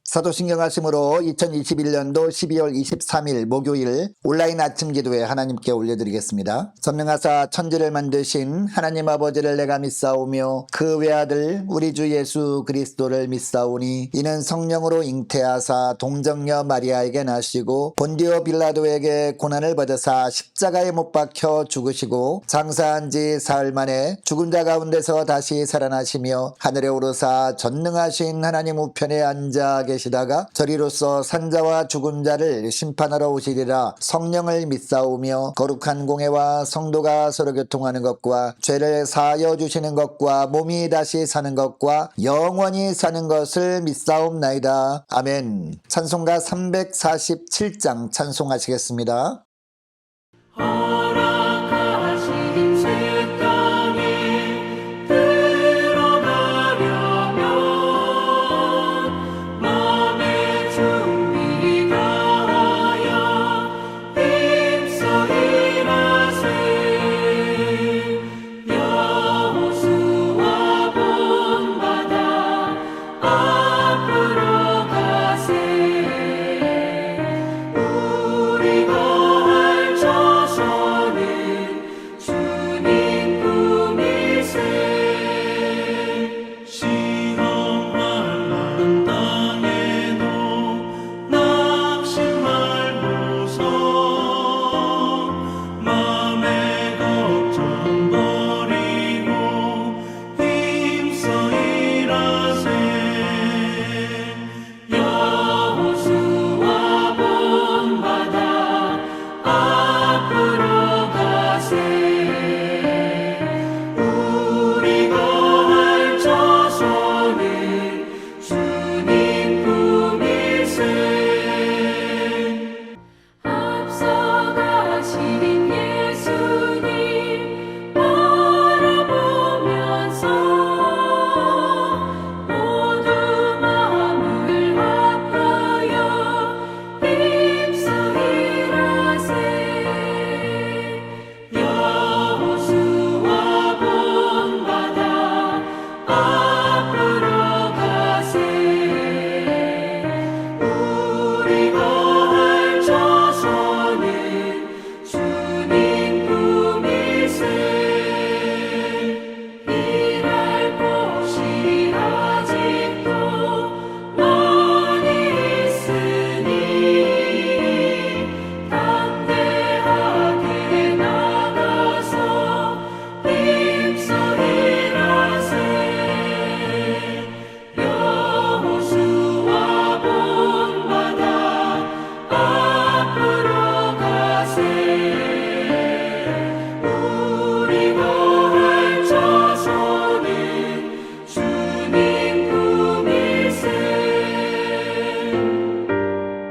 사도신경 말씀으로 2021년도 12월 23일 목요일 온라인 아침 기도에 하나님께 올려드리겠습니다. 전능하사 천지를 만드신 하나님 아버지를 내가 믿사오며 그 외아들 우리 주 예수 그리스도를 믿사오니 이는 성령으로 잉태하사 동정녀 마리아에게 나시고 본디오 빌라도에게 고난을 받으사 십자가에 못 박혀 죽으시고 장사한 지 사흘 만에 죽은 자 가운데서 다시 살아나시며 하늘에 오르사 전능하신 하나님 우편에 앉아 계시다가 저리로서 산자와 죽은 자를 심판하러 오시리라. 성령을 믿사오며 거룩한 공회와 성도가 서로 교통하는 것과 죄를 사하여 주시는 것과 몸이 다시 사는 것과 영원히 사는 것을 믿사옵나이다. 아멘. 찬송가 347장 찬송하시겠습니다.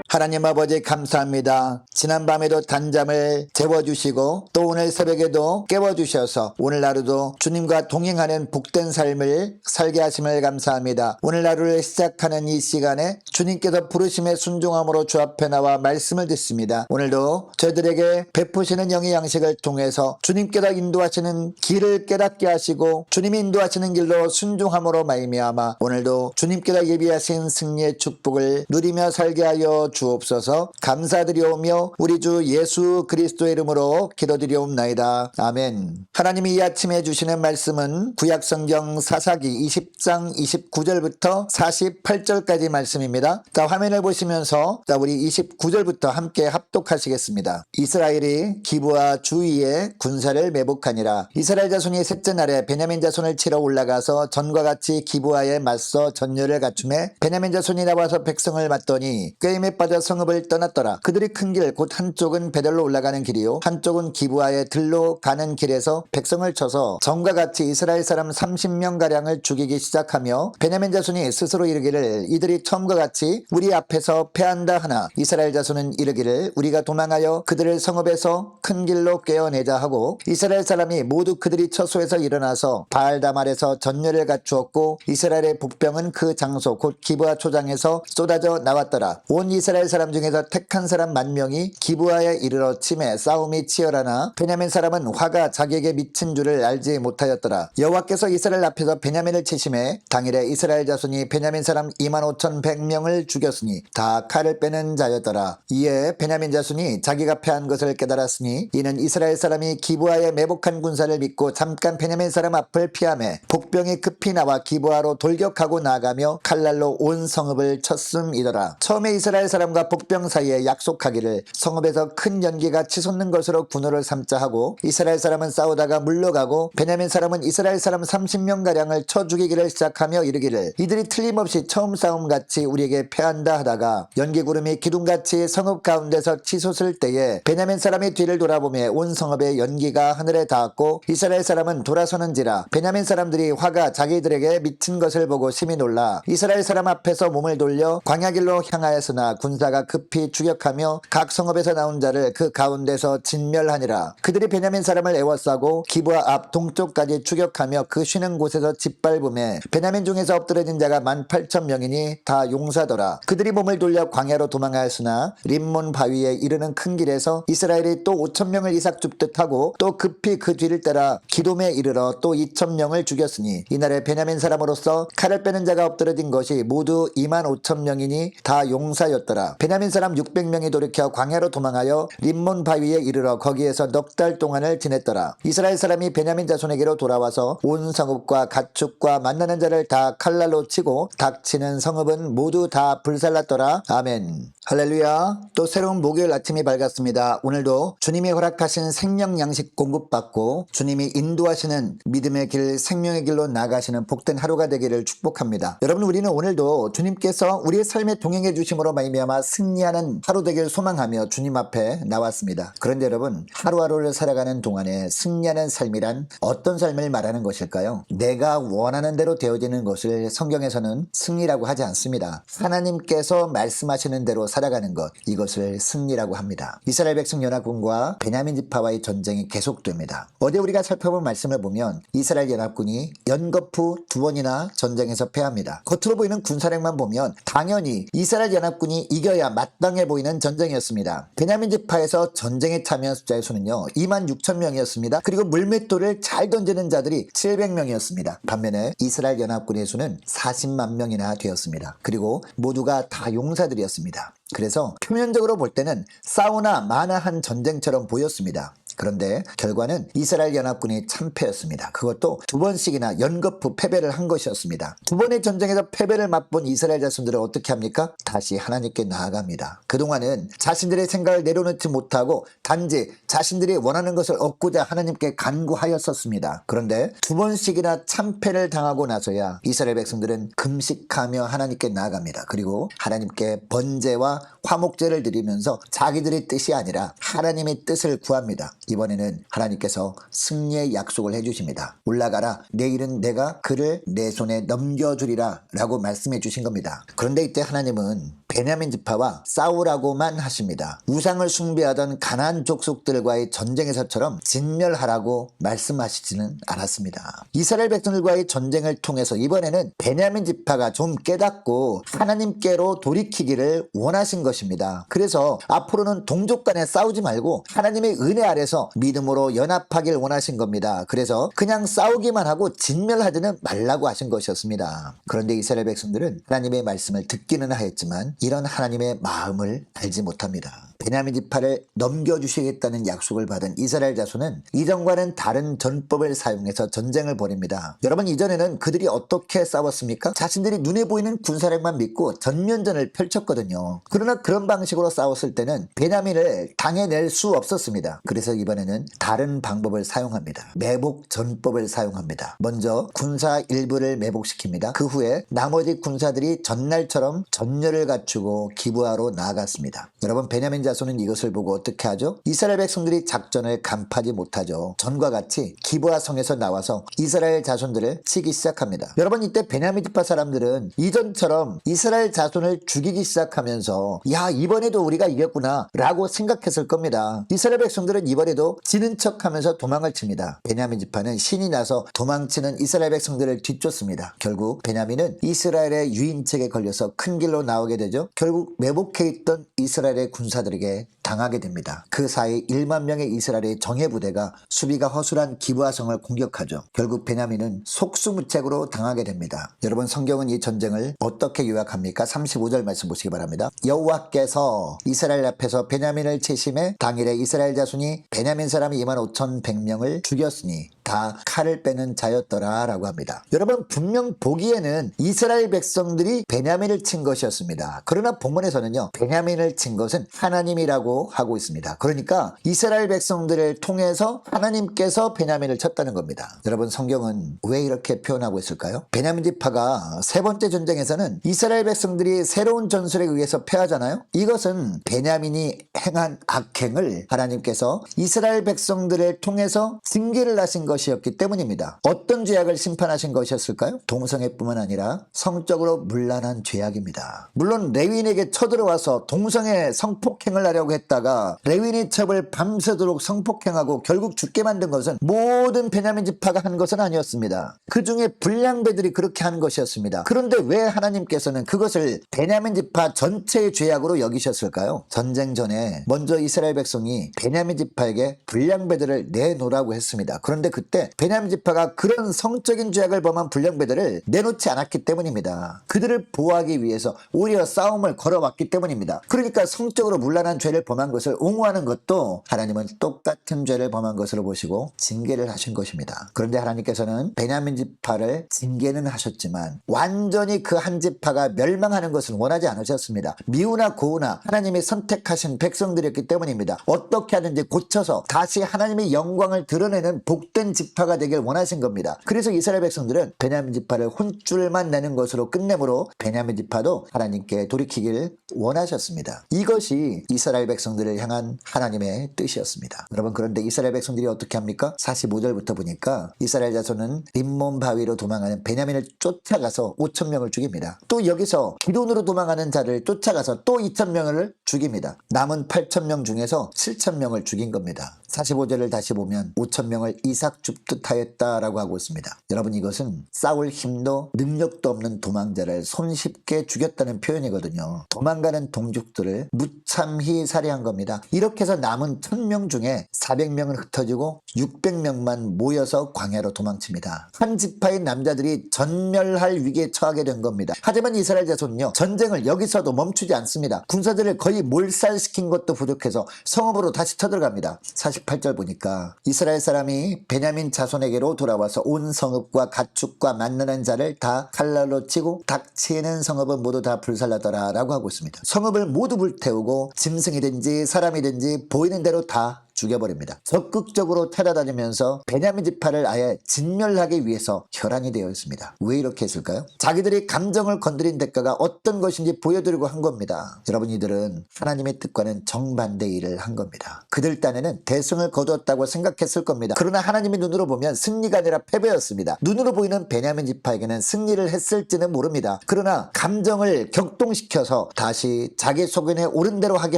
하나님 아버지 감사합니다. 지난밤에도 단잠을 재워주시고 또 오늘 새벽에도 깨워주셔서 오늘 하루도 주님과 동행하는 복된 삶을 살게 하심을 감사합니다. 오늘 하루를 시작하는 이 시간에 주님께서 부르심에 순종함으로 주 앞에 나와 말씀을 듣습니다. 오늘도 저희들에게 베푸시는 영의 양식을 통해서 주님께서 인도하시는 길을 깨닫게 하시고 주님이 인도하시는 길로 순종함으로 말미암아 오늘도 주님께서 예비하신 승리의 축복을 누리며 살게 하여 주옵소서. 감사드리오며 우리 주 예수 그리스도의 이름으로 기도드리옵나이다. 아멘. 하나님이 이 아침에 주시는 말씀은 구약성경 사사기 20장 29절부터 48절까지 말씀입니다. 자, 화면을 보시면서 우리 29절부터 함께 합독하시겠습니다. 이스라엘이 기브아 주위에 군사를 매복하니라. 이스라엘 자손이 셋째 날에 베냐민 자손을 치러 올라가서 전과 같이 기브아에 맞서 전열을 갖춤에 베냐민 자손이 나와서 백성을 맞더니 꾀임에 빠져 성읍을 떠났더라. 그들이 큰 길 곧 한쪽은 베델로 올라가는 길이요 한쪽은 기브아에 들로 가는 길에서 백성을 쳐서 전과 같이 이스라엘 사람 30명가량을 죽이기 시작하며 베냐민 자손이 스스로 이르기를 이들이 처음과 같이 우리 앞에서 패한다 하나 이스라엘 자손은 이르기를 우리가 도망하여 그들을 성읍에서 큰 길로 꿰어내자 하고 이스라엘 사람이 모두 그들이 처소에서 일어나서 바알다말에서 전열을 갖추었고 이스라엘의 복병은 그 장소 곧 기브아 초장에서 쏟아져 나왔더라. 온 이스라엘 이스라엘 사람 중에서 택한 사람 10,000명이 기브아에 이르러 침해 싸움이 치열하나 베냐민 사람은 화가 자기에게 미친 줄을 알지 못하였더라. 여호와께서 이스라엘 앞에서 베냐민을 치심해 당일에 이스라엘 자손이 베냐민 사람 25,100명을 죽였으니 다 칼을 빼는 자였더라. 이에 베냐민 자손이 자기가 패한 것을 깨달았으니 이는 이스라엘 사람이 기브아에 매복한 군사를 믿고 잠깐 베냐민 사람 앞을 피하매 복병이 급히 나와 기브아로 돌격하고 나가며 칼날로 온 성읍을 쳤음이더라. 처음에 이스라엘 사람과 복병 사이에 약속하기를 성읍에서 큰 연기가 치솟는 것으로 군호를 삼자 하고 이스라엘 사람은 싸우다가 물러가고 베냐민 사람은 이스라엘 사람 30명가량을 쳐 죽이기를 시작하며 이르기를 이들이 틀림없이 처음 싸움같이 우리에게 패한다 하다가 연기구름이 기둥같이 성읍 가운데서 치솟을 때에 베냐민 사람이 뒤를 돌아보며 온 성읍의 연기가 하늘에 닿았고 이스라엘 사람은 돌아서는지라. 베냐민 사람들이 화가 자기들에게 미친 것을 보고 심히 놀라 이스라엘 사람 앞에서 몸을 돌려 광야길로 향하였으나 군사가 급히 추격하며 각 성읍에서 나온 자를 그 가운데서 진멸하니라. 그들이 베냐민 사람을 에워싸고 기브아 앞 동쪽까지 추격하며 그 쉬는 곳에서 짓밟음에 베냐민 중에서 엎드러진 자가 18,000명이니 다 용사더라. 그들이 몸을 돌려 광야로 도망하였으나 림몬 바위에 이르는 큰 길에서 이스라엘이 또 5,000명을 이삭 줍듯 하고 또 급히 그 뒤를 따라 기돔에 이르러 또 2,000명을 죽였으니 이날에 베냐민 사람으로서 칼을 빼는 자가 엎드러진 것이 모두 25,000명이니 다 용사였더라. 베냐민 사람 600명이 돌이켜 광야로 도망하여 림몬 바위에 이르러 거기에서 넉 달 동안을 지냈더라. 이스라엘 사람이 베냐민 자손에게로 돌아와서 온 성읍과 가축과 만나는 자를 다 칼날로 치고 닥치는 성읍은 모두 다 불살랐더라. 아멘. 할렐루야. 또 새로운 목요일 아침이 밝았습니다. 오늘도 주님이 허락하신 생명 양식 공급받고 주님이 인도하시는 믿음의 길, 생명의 길로 나가시는 복된 하루가 되기를 축복합니다. 여러분, 우리는 오늘도 주님께서 우리의 삶에 동행해 주심으로 말미암아 승리하는 하루 되길 소망하며 주님 앞에 나왔습니다. 그런데 여러분, 하루하루를 살아가는 동안에 승리하는 삶이란 어떤 삶을 말하는 것일까요? 내가 원하는 대로 되어지는 것을 성경에서는 승리라고 하지 않습니다. 하나님께서 말씀하시는 대로 살아가는 것, 이것을 승리라고 합니다. 이스라엘 백성 연합군과 베냐민 지파와의 전쟁이 계속됩니다. 어제 우리가 살펴본 말씀을 보면 이스라엘 연합군이 연거푸 2번이나 전쟁에서 패합니다. 겉으로 보이는 군사력만 보면 당연히 이스라엘 연합군이 이겨야 마땅해 보이는 전쟁이었습니다. 베냐민 지파에서 전쟁에 참여한 숫자의 수는요 26,000명이었습니다. 그리고 물맷돌을 잘 던지는 자들이 700명이었습니다. 반면에 이스라엘 연합군의 수는 40만 명이나 되었습니다. 그리고 모두가 다 용사들이었습니다. 그래서 표면적으로 볼 때는 싸우나 마나한 전쟁처럼 보였습니다. 그런데 결과는 이스라엘 연합군이 참패였습니다. 그것도 2번씩이나 연거푸 패배를 한 것이었습니다. 2번의 전쟁에서 패배를 맛본 이스라엘 자손들은 어떻게 합니까? 다시 하나님께 나아갑니다. 그동안은 자신들의 생각을 내려놓지 못하고 단지 자신들이 원하는 것을 얻고자 하나님께 간구하였었습니다. 그런데 2번씩이나 참패를 당하고 나서야 이스라엘 백성들은 금식하며 하나님께 나아갑니다. 그리고 하나님께 번제와 화목제를 드리면서 자기들의 뜻이 아니라 하나님의 뜻을 구합니다. 이번에는 하나님께서 승리의 약속을 해주십니다. 올라가라, 내일은 내가 그를 내 손에 넘겨주리라 라고 말씀해 주신 겁니다. 그런데 이때 하나님은 베냐민 지파와 싸우라고만 하십니다. 우상을 숭배하던 가나안 족속들과의 전쟁에서처럼 진멸하라고 말씀하시지는 않았습니다. 이스라엘 백성들과의 전쟁을 통해서 이번에는 베냐민 지파가 좀 깨닫고 하나님께로 돌이키기를 원하신 것입니다. 그래서 앞으로는 동족 간에 싸우지 말고 하나님의 은혜 아래서 믿음으로 연합하길 원하신 겁니다. 그래서 그냥 싸우기만 하고 진멸하지는 말라고 하신 것이었습니다. 그런데 이스라엘 백성들은 하나님의 말씀을 듣기는 하였지만 이런 하나님의 마음을 알지 못합니다. 베냐민 지파를 넘겨주시겠다는 약속을 받은 이스라엘 자손은 이전과는 다른 전법을 사용해서 전쟁을 벌입니다. 여러분, 이전에는 그들이 어떻게 싸웠습니까? 자신들이 눈에 보이는 군사력만 믿고 전면전을 펼쳤거든요. 그러나 그런 방식으로 싸웠을 때는 베냐민을 당해낼 수 없었습니다. 그래서 이번에는 다른 방법을 사용합니다. 매복 전법을 사용합니다. 먼저 군사 일부를 매복시킵니다. 그 후에 나머지 군사들이 전날처럼 전열을 갖추고 기브아로 나아갔습니다. 여러분, 베냐민 자손 자손은 이것을 보고 어떻게 하죠? 이스라엘 백성들이 작전을 간파하지 못하죠. 전과 같이 기브아 성에서 나와서 이스라엘 자손들을 치기 시작합니다. 여러분, 이때 베냐민 지파 사람들은 이전처럼 이스라엘 자손을 죽이기 시작하면서 야, 이번에도 우리가 이겼구나 라고 생각했을 겁니다. 이스라엘 백성들은 이번에도 지는 척하면서 도망을 칩니다. 베냐민 지파는 신이 나서 도망치는 이스라엘 백성들을 뒤쫓습니다. 결국 베냐민은 이스라엘의 유인책에 걸려서 큰 길로 나오게 되죠. 결국 매복해 있던 이스라엘의 군사들에게 당하게 됩니다. 그 사이 1만 명의 이스라엘의 정예부대가 수비가 허술한 기브아성을 공격하죠. 결국 베냐민은 속수무책으로 당하게 됩니다. 여러분, 성경은 이 전쟁을 어떻게 요약합니까? 35절 말씀 보시기 바랍니다. 여호와께서 이스라엘 앞에서 베냐민을 치심해 당일에 이스라엘 자손이 베냐민 사람 25,100명을 죽였으니 다 칼을 빼는 자였더라 라고 합니다. 여러분, 분명 보기에는 이스라엘 백성들이 베냐민을 친 것이었습니다. 그러나 본문에서는요, 베냐민을 친 것은 하나님이라고 하고 있습니다. 그러니까 이스라엘 백성들을 통해서 하나님께서 베냐민을 쳤다는 겁니다. 여러분, 성경은 왜 이렇게 표현하고 있을까요? 베냐민 지파가 세 번째 전쟁에서는 이스라엘 백성들이 새로운 전술에 의해서 패하잖아요. 이것은 베냐민이 행한 악행을 하나님께서 이스라엘 백성들을 통해서 징계를 하신 것이었기 때문입니다. 어떤 죄악을 심판하신 것이었을까요? 동성애뿐만 아니라 성적으로 문란한 죄악입니다. 물론 레위인에게 쳐들어와서 동성애 성폭행을 하려고 했다가 레위인의 첩을 밤새도록 성폭행하고 결국 죽게 만든 것은 모든 베냐민 지파가 한 것은 아니었습니다. 그 중에 불량배들이 그렇게 한 것이었습니다. 그런데 왜 하나님께서는 그것을 베냐민 지파 전체의 죄악으로 여기셨을까요? 전쟁 전에 먼저 이스라엘 백성이 베냐민 지파에게 불량배들을 내놓으라고 했습니다. 그런데 그때 베냐민 지파가 그런 성적인 죄악을 범한 불량배들을 내놓지 않았기 때문입니다. 그들을 보호하기 위해서 오히려 싸움을 걸어왔기 때문입니다. 그러니까 성적으로 문란한 죄를 범한 것을 옹호하는 것도 하나님은 똑같은 죄를 범한 것으로 보시고 징계를 하신 것입니다. 그런데 하나님께서는 베냐민 지파를 징계는 하셨지만 완전히 그 한 지파가 멸망하는 것은 원하지 않으셨습니다. 미우나 고우나 하나님이 선택하신 백성들이었기 때문입니다. 어떻게 하든지 고쳐서 다시 하나님의 영광을 드러내는 복된 지파가 되길 원하신 겁니다. 그래서 이스라엘 백성들은 베냐민 지파를 혼쭐만 내는 것으로 끝내므로 베냐민 지파도 하나님께 돌이키길 원하셨습니다. 이것이 이스라엘 백성들을 향한 하나님의 뜻이었습니다. 여러분, 그런데 이스라엘 백성들이 어떻게 합니까? 45절부터 보니까 이스라엘 자손은 림몬 바위로 도망하는 베냐민을 쫓아가서 5,000명을 죽입니다. 또 여기서 기돈으로 도망하는 자를 쫓아가서 또 2,000명을 죽입니다. 남은 8,000명 중에서 7,000명을 죽인 겁니다. 45절을 다시 보면 5,000명을 이삭 줍듯 하였다라고 하고 있습니다. 여러분, 이것은 싸울 힘도 능력도 없는 도망자를 손쉽게 죽였다는 표현이거든요. 도망가는 동족들을 무참히 살해한 겁니다. 이렇게 해서 남은 1,000명 중에 400명은 흩어지고 600명만 모여서 광야로 도망칩니다. 한 지파의 남자들이 전멸할 위기에 처하게 된 겁니다. 하지만 이스라엘 자손은요, 전쟁을 여기서도 멈추지 않습니다. 군사들을 거의 몰살시킨 것도 부족해서 성읍으로 다시 쳐들어갑니다. 48절 보니까 이스라엘 사람이 베냐민 자손에게로 돌아와서 온 성읍과 가축과 만나는 자를 다 칼날로 치고 닥치는 성읍은 모두 다 불살라더라 라고 하고 있습니다. 성읍을 모두 불태우고 짐승이든지 사람이든지 보이는 대로 다 죽여버립니다. 적극적으로 찾아다니면서 베냐민 지파를 아예 진멸하기 위해서 혈안이 되어 있습니다. 왜 이렇게 했을까요? 자기들이 감정을 건드린 대가가 어떤 것인지 보여드리고 한 겁니다. 여러분, 이들은 하나님의 뜻과는 정반대 일을 한 겁니다. 그들 딴에는 대승을 거두었다고 생각했을 겁니다. 그러나 하나님의 눈으로 보면 승리가 아니라 패배였습니다. 눈으로 보이는 베냐민 지파에게는 승리를 했을지는 모릅니다. 그러나 감정을 격동시켜서 다시 자기 소견에 옳은 대로 하게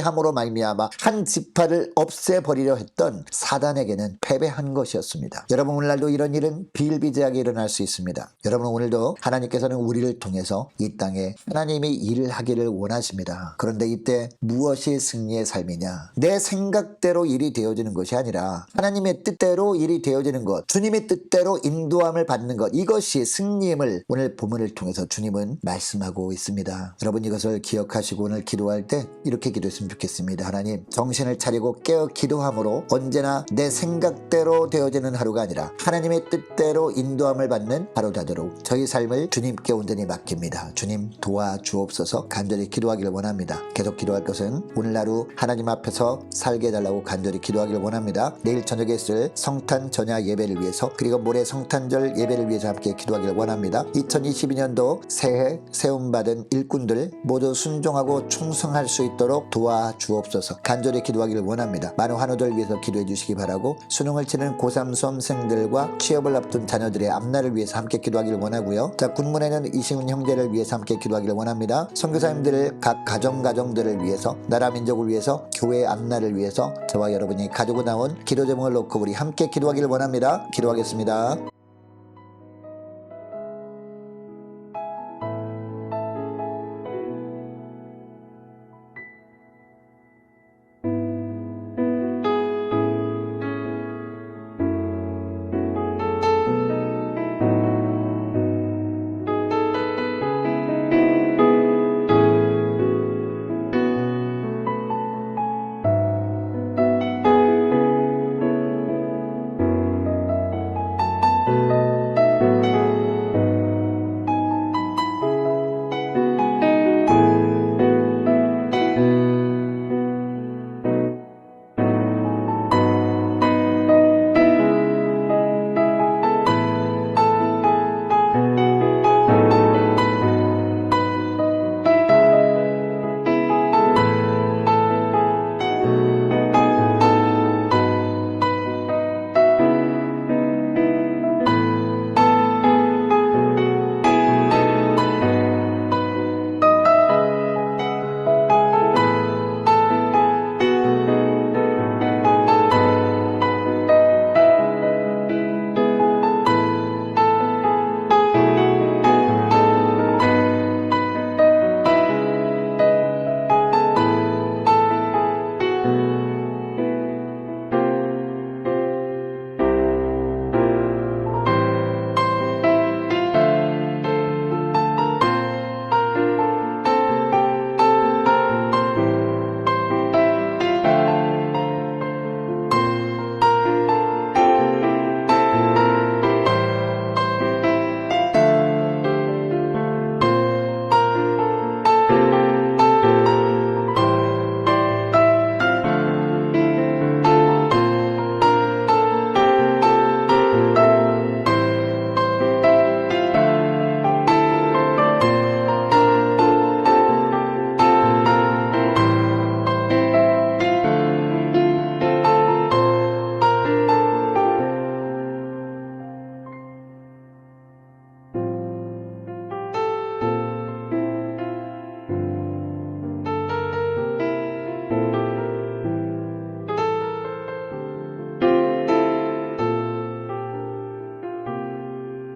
함으로 말미암아 한 지파를 없애버리려 했던 사단에게는 패배한 것이었습니다. 여러분, 오늘날도 이런 일은 비일비재하게 일어날 수 있습니다. 여러분, 오늘도 하나님께서는 우리를 통해서 이 땅에 하나님의 일을 하기를 원하십니다. 그런데 이때 무엇이 승리의 삶이냐? 내 생각대로 일이 되어지는 것이 아니라 하나님의 뜻대로 일이 되어지는 것, 주님의 뜻대로 인도함을 받는 것, 이것이 승리임을 오늘 본문을 통해서 주님은 말씀하고 있습니다. 여러분, 이것을 기억하시고 오늘 기도할 때 이렇게 기도했으면 좋겠습니다. 하나님, 정신을 차리고 깨어 기도함으로 방으로 언제나 내 생각대로 되어지는 하루가 아니라 하나님의 뜻대로 인도함을 받는 하루 되도록 저희 삶을 주님께 온전히 맡깁니다. 주님 도와주옵소서. 간절히 기도하기를 원합니다. 계속 기도할 것은 오늘 하루 하나님 앞에서 살게 해달라고 간절히 기도하기를 원합니다. 내일 저녁에 있을 성탄 전야 예배를 위해서 그리고 모레 성탄절 예배를 위해서 함께 기도하기를 원합니다. 2022년도 새해 세움받은 일꾼들 모두 순종하고 충성할 수 있도록 도와주옵소서. 간절히 기도하기를 원합니다. 많은 환우들 위해서 기도해 주시기 바라고 수능을 치는 고3 수험생들과 취업을 앞둔 자녀들의 앞날을 위해서 함께 기도하기를 원하고요. 자, 군문에는 이승훈 형제를 위해서 함께 기도하기를 원합니다. 선교사님들 각 가정들을 위해서 나라 민족을 위해서 교회의 앞날을 위해서 저와 여러분이 가지고 나온 기도 제목을 놓고 우리 함께 기도하기를 원합니다. 기도하겠습니다.